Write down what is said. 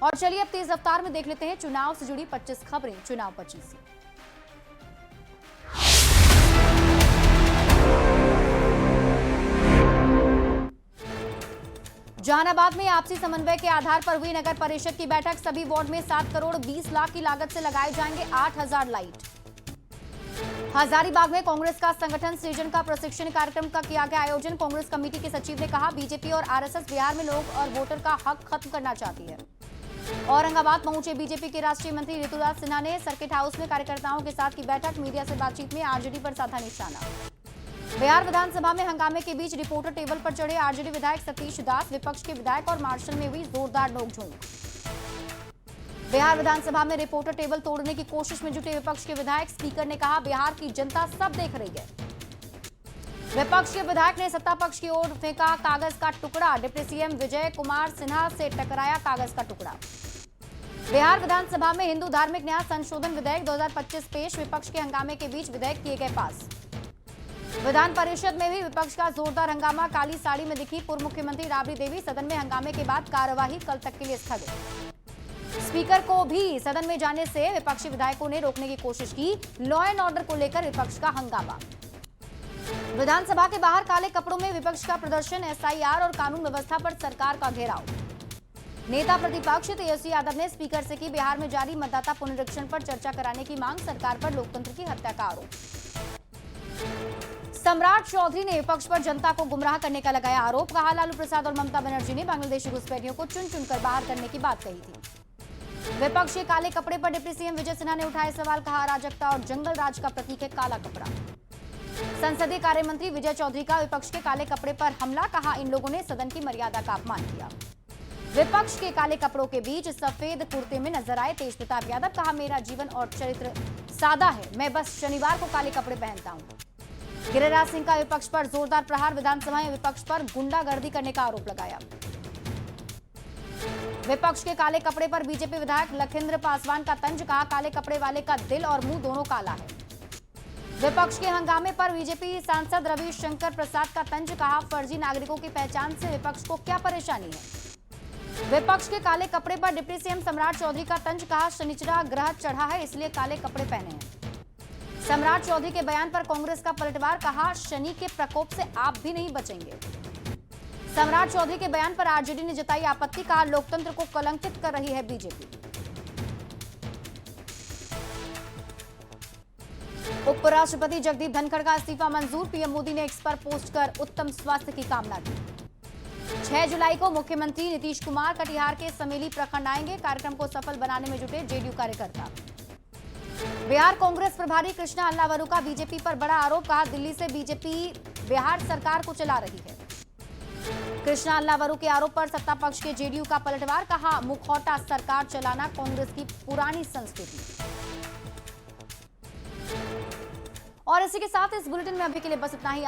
और चलिए अब तेज रफ्तार में देख लेते हैं चुनाव से जुड़ी 25 खबरें चुनाव 25 से। जहानाबाद में आपसी समन्वय के आधार पर हुई नगर परिषद की बैठक। सभी वार्ड में 7 करोड़ 20 लाख की लागत से लगाए जाएंगे 8000 लाइट। हजारीबाग में कांग्रेस का संगठन सृजन का प्रशिक्षण कार्यक्रम का किया गया आयोजन। कांग्रेस कमेटी के सचिव ने कहा, बीजेपी और आरएसएस बिहार में लोग और वोटर का हक खत्म करना चाहती है। औरंगाबाद पहुंचे बीजेपी के राष्ट्रीय मंत्री ऋतुराज सिन्हा ने सर्किट हाउस में कार्यकर्ताओं के साथ की बैठक। मीडिया से बातचीत में आरजेडी पर साधा निशाना। बिहार विधानसभा में हंगामे के बीच रिपोर्टर टेबल पर चढ़े आरजेडी विधायक सतीश दास। विपक्ष के विधायक और मार्शल में हुई जोरदार नोकझोंक। बिहार विधानसभा में रिपोर्टर टेबल तोड़ने की कोशिश में जुटे विपक्ष के विधायक। स्पीकर ने कहा, बिहार की जनता सब देख रही है। विपक्ष के विधायक ने सत्ता पक्ष की ओर फेंका कागज का टुकड़ा। डिप्टी सीएम विजय कुमार सिन्हा से टकराया कागज का टुकड़ा। बिहार विधानसभा में हिंदू धार्मिक न्याय संशोधन विधेयक 2025 पेश। विपक्ष के हंगामे के बीच विधेयक किए गए पास। विधान परिषद में भी विपक्ष का जोरदार हंगामा। काली साड़ी में दिखी पूर्व मुख्यमंत्री राबड़ी देवी। सदन में हंगामे के बाद कार्यवाही कल तक के लिए स्थगित। स्पीकर को भी सदन में जाने से विपक्षी विधायकों ने रोकने की कोशिश की। लॉ एंड ऑर्डर को लेकर विपक्ष का हंगामा। विधानसभा के बाहर काले कपड़ों में विपक्ष का प्रदर्शन। एसआईआर और कानून व्यवस्था पर सरकार का घेराव। नेता प्रतिपक्ष तेजस्वी यादव ने स्पीकर से की बिहार में जारी मतदाता पुनरीक्षण पर चर्चा कराने की मांग। सरकार पर लोकतंत्र की हत्या का आरोप। सम्राट चौधरी ने विपक्ष पर जनता को गुमराह करने का लगाया आरोप। कहा, लालू प्रसाद और ममता बनर्जी ने बांग्लादेशी घुसपैठियों को चुन चुनकर बाहर करने की बात कही थी। विपक्ष के काले कपड़े पर डिप्टी सीएम विजय सिन्हा ने उठाए सवाल। कहा, अराजकता और जंगल राज का प्रतीक है काला कपड़ा। संसदीय कार्य मंत्री विजय चौधरी का विपक्ष के काले कपड़े पर हमला। कहा, इन लोगों ने सदन की मर्यादा का अपमान किया। विपक्ष के काले कपड़ों के बीच सफेद कुर्ते में नजर आए तेज प्रताप यादव। कहा, मेरा जीवन और चरित्र सादा है, मैं बस शनिवार को काले कपड़े पहनता हूं। गिरिराज सिंह का विपक्ष पर जोरदार प्रहार। विधानसभा में विपक्ष पर गुंडागर्दी करने का आरोप लगाया। विपक्ष के काले कपड़े पर बीजेपी विधायक लखिंद्र पासवान का तंज। कहा, काले कपड़े वाले का दिल और मुंह दोनों काला है। विपक्ष के हंगामे पर बीजेपी सांसद रविशंकर प्रसाद का तंज। कहा, फर्जी नागरिकों की पहचान से विपक्ष को क्या परेशानी है। विपक्ष के काले कपड़े पर डिप्टी सीएम सम्राट चौधरी का तंज। कहा, शनिचरा ग्रह चढ़ा है इसलिए काले कपड़े पहने हैं। सम्राट चौधरी के बयान पर कांग्रेस का पलटवार। कहा, शनि के प्रकोप से आप भी नहीं बचेंगे। सम्राट चौधरी के बयान पर आरजेडी ने जताई आपत्ति। कहा, लोकतंत्र को कलंकित कर रही है बीजेपी। उपराष्ट्रपति जगदीप धनखड़ का इस्तीफा मंजूर। पीएम मोदी ने एक्स पर पोस्ट कर उत्तम स्वास्थ्य की कामना की। 6 जुलाई को मुख्यमंत्री नीतीश कुमार कटिहार के समेली प्रखंड आएंगे। कार्यक्रम को सफल बनाने में जुटे जेडीयू कार्यकर्ता। बिहार कांग्रेस प्रभारी कृष्णा अल्लावरू का बीजेपी पर बड़ा आरोप। कहा, दिल्ली से बीजेपी बिहार सरकार को चला रही है। कृष्णा अल्लावरू के आरोप पर सत्ता पक्ष के जेडीयू का पलटवार। कहा, मुखौटा सरकार चलाना कांग्रेस की पुरानी संस्कृति। और इसी के साथ इस बुलेटिन में अभी के लिए बस इतना ही।